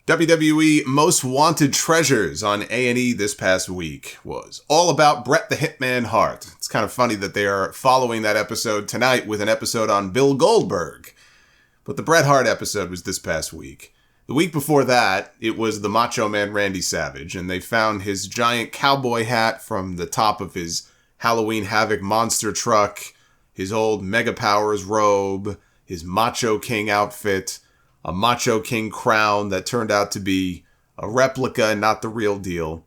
WWE Most Wanted Treasures on A&E this past week was all about Bret the Hitman Hart. It's kind of funny that they are following that episode tonight with an episode on Bill Goldberg. But the Bret Hart episode was this past week. The week before that, it was the Macho Man Randy Savage, and they found his giant cowboy hat from the top of his Halloween Havoc monster truck, his old Mega Powers robe, his Macho King outfit, a Macho King crown that turned out to be a replica and not the real deal,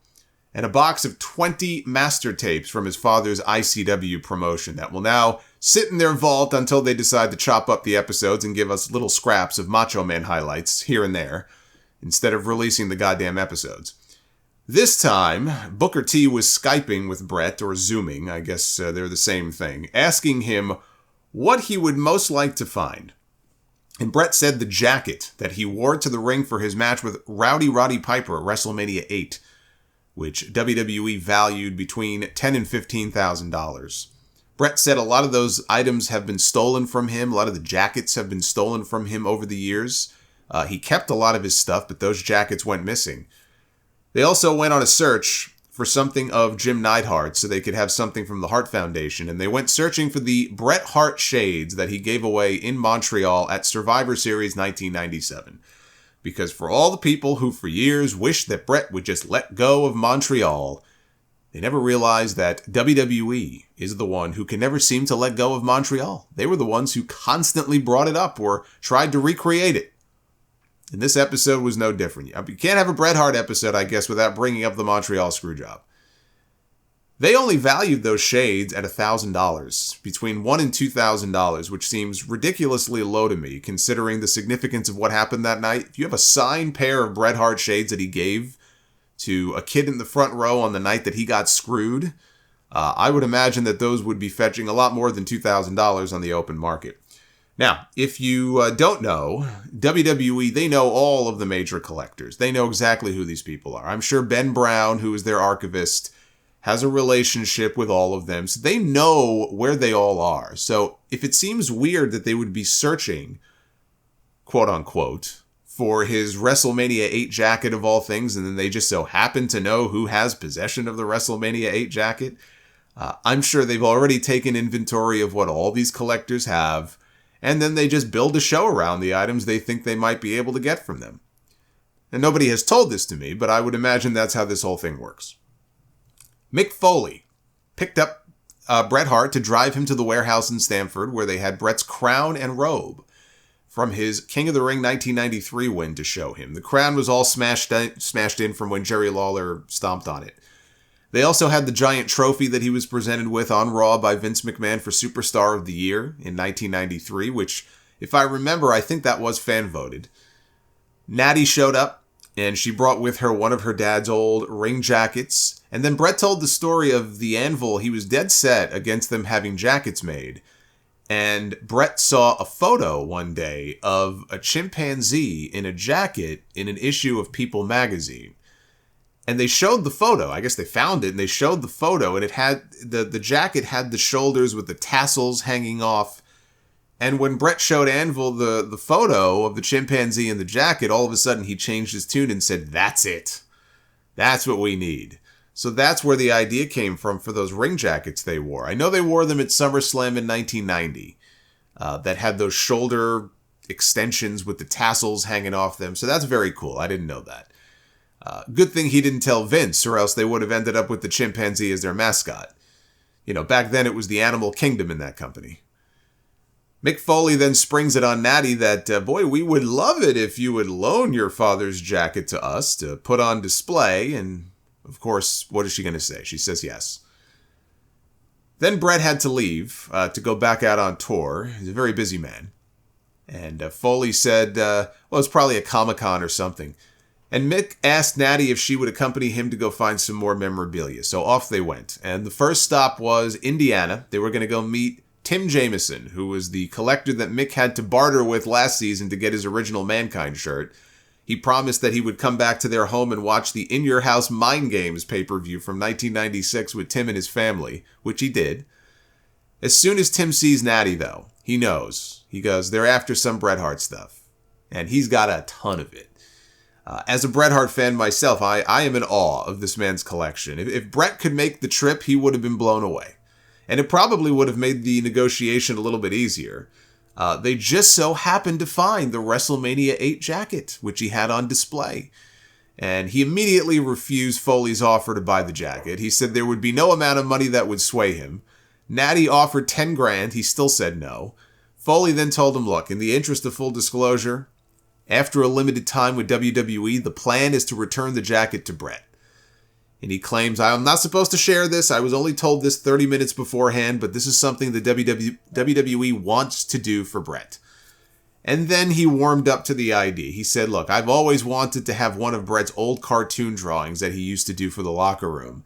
and a box of 20 master tapes from his father's ICW promotion that will now sit in their vault until they decide to chop up the episodes and give us little scraps of Macho Man highlights here and there, instead of releasing the goddamn episodes. This time, Booker T was Skyping with Bret, or Zooming, I guess they're the same thing, asking him what he would most like to find. And Bret said the jacket that he wore to the ring for his match with Roddy Piper at WrestleMania VIII, which WWE valued between $10,000 and $15,000. Bret said a lot of those items have been stolen from him. A lot of the jackets have been stolen from him over the years. He kept a lot of his stuff, but those jackets went missing. They also went on a search for something of Jim Neidhart so they could have something from the Hart Foundation, and they went searching for the Bret Hart shades that he gave away in Montreal at Survivor Series 1997. Because for all the people who for years wished that Bret would just let go of Montreal, they never realized that WWE is the one who can never seem to let go of Montreal. They were the ones who constantly brought it up or tried to recreate it. And this episode was no different. You can't have a Bret Hart episode, I guess, without bringing up the Montreal Screwjob. They only valued those shades at $1,000, between $1,000 and $2,000, which seems ridiculously low to me, considering the significance of what happened that night. If you have a signed pair of Bret Hart shades that he gave to a kid in the front row on the night that he got screwed, I would imagine that those would be fetching a lot more than $2,000 on the open market. Now, if you don't know, WWE, they know all of the major collectors. They know exactly who these people are. I'm sure Ben Brown, who is their archivist, has a relationship with all of them. So they know where they all are. So if it seems weird that they would be searching, quote unquote, for his WrestleMania VIII jacket of all things, and then they just so happen to know who has possession of the WrestleMania VIII jacket, I'm sure they've already taken inventory of what all these collectors have, and then they just build a show around the items they think they might be able to get from them. And nobody has told this to me, but I would imagine that's how this whole thing works. Mick Foley picked up Bret Hart to drive him to the warehouse in Stamford, where they had Bret's crown and robe from his King of the Ring 1993 win to show him. The crown was all smashed in from when Jerry Lawler stomped on it. They also had the giant trophy that he was presented with on Raw by Vince McMahon for Superstar of the Year in 1993, which, if I remember, I think that was fan-voted. Natty showed up, and she brought with her one of her dad's old ring jackets. And then Bret told the story of the Anvil. He was dead set against them having jackets made. And Bret saw a photo one day of a chimpanzee in a jacket in an issue of People magazine. And they showed the photo. I guess they found it and they showed the photo, and it had the jacket had the shoulders with the tassels hanging off. And when Bret showed Anvil the photo of the chimpanzee in the jacket, all of a sudden he changed his tune and said, "That's it. That's what we need." So that's where the idea came from for those ring jackets they wore. I know they wore them at SummerSlam in 1990 that had those shoulder extensions with the tassels hanging off them. So that's very cool. I didn't know that. Good thing he didn't tell Vince, or else they would have ended up with the chimpanzee as their mascot. You know, back then it was the Animal Kingdom in that company. Mick Foley then springs it on Natty that, boy, we would love it if you would loan your father's jacket to us to put on display. And, of course, what is she going to say? She says yes. Then Bret had to leave to go back out on tour. He's a very busy man. And Foley said, well, it's probably a Comic-Con or something. And Mick asked Natty if she would accompany him to go find some more memorabilia. So off they went. And the first stop was Indiana. They were going to go meet Tim Jameson, who was the collector that Mick had to barter with last season to get his original Mankind shirt. He promised that he would come back to their home and watch the In Your House Mind Games pay-per-view from 1996 with Tim and his family, which he did. As soon as Tim sees Natty, though, he knows. He goes, they're after some Bret Hart stuff. And he's got a ton of it. As a Bret Hart fan myself, I am in awe of this man's collection. If Bret could make the trip, he would have been blown away. And it probably would have made the negotiation a little bit easier. They just so happened to find the WrestleMania VIII jacket, which he had on display. And he immediately refused Foley's offer to buy the jacket. He said there would be no amount of money that would sway him. Natty offered 10 grand. He still said no. Foley then told him, look, in the interest of full disclosure, after a limited time with WWE, the plan is to return the jacket to Bret. And he claims, I'm not supposed to share this. I was only told this 30 minutes beforehand, but this is something the WWE wants to do for Bret. And then he warmed up to the idea. He said, look, I've always wanted to have one of Bret's old cartoon drawings that he used to do for the locker room.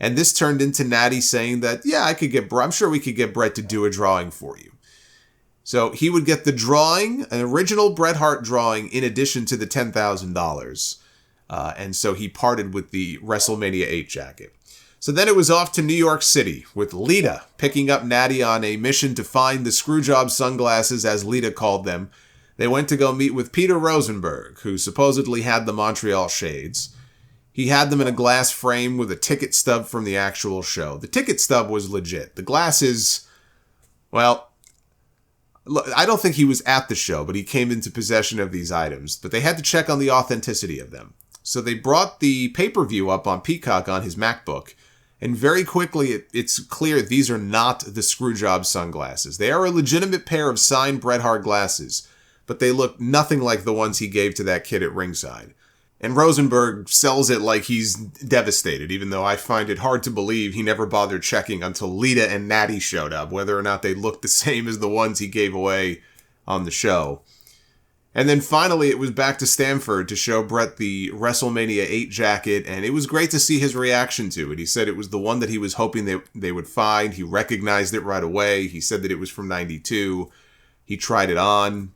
And this turned into Natty saying that, yeah, I'm sure we could get Bret to do a drawing for you. So he would get the drawing, an original Bret Hart drawing, in addition to the $10,000. And so he parted with the WrestleMania VIII jacket. So then it was off to New York City, with Lita picking up Natty on a mission to find the Screwjob Sunglasses, as Lita called them. They went to go meet with Peter Rosenberg, who supposedly had the Montreal Shades. He had them in a glass frame with a ticket stub from the actual show. The ticket stub was legit. The glasses, well, I don't think he was at the show, but he came into possession of these items. But they had to check on the authenticity of them. So they brought the pay-per-view up on Peacock on his MacBook. And very quickly, it's clear these are not the Screwjob sunglasses. They are a legitimate pair of signed Bret Hart glasses, but they look nothing like the ones he gave to that kid at ringside. And Rosenberg sells it like he's devastated, even though I find it hard to believe he never bothered checking until Lita and Natty showed up, whether or not they looked the same as the ones he gave away on the show. And then finally, it was back to Stamford to show Bret the WrestleMania VIII jacket, and it was great to see his reaction to it. He said it was the one that he was hoping they would find. He recognized it right away. He said that it was from '92. He tried it on.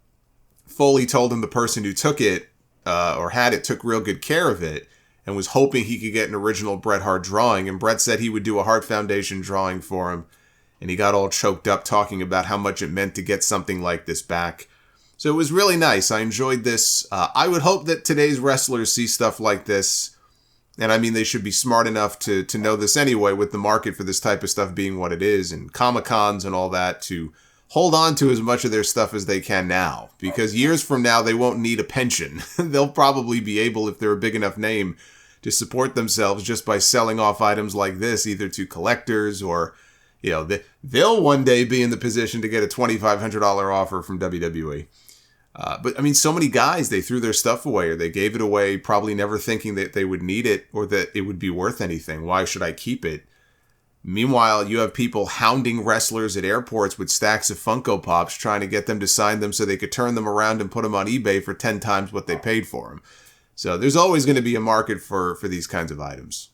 Foley told him the person who took it, or had it, took real good care of it, and was hoping he could get an original Bret Hart drawing. And Bret said he would do a Hart Foundation drawing for him. And he got all choked up talking about how much it meant to get something like this back. So it was really nice. I enjoyed this. I would hope that today's wrestlers see stuff like this. And I mean, they should be smart enough to know this anyway, with the market for this type of stuff being what it is, and Comic-Cons and all that, to hold on to as much of their stuff as they can now. Because years from now, they won't need a pension. They'll probably be able, if they're a big enough name, to support themselves just by selling off items like this, either to collectors or, they'll one day be in the position to get a $2,500 offer from WWE. But I mean, so many guys, they threw their stuff away, or they gave it away, probably never thinking that they would need it or that it would be worth anything. Why should I keep it? Meanwhile, you have people hounding wrestlers at airports with stacks of Funko Pops, trying to get them to sign them so they could turn them around and put them on eBay for 10 times what they paid for them. So there's always going to be a market for these kinds of items.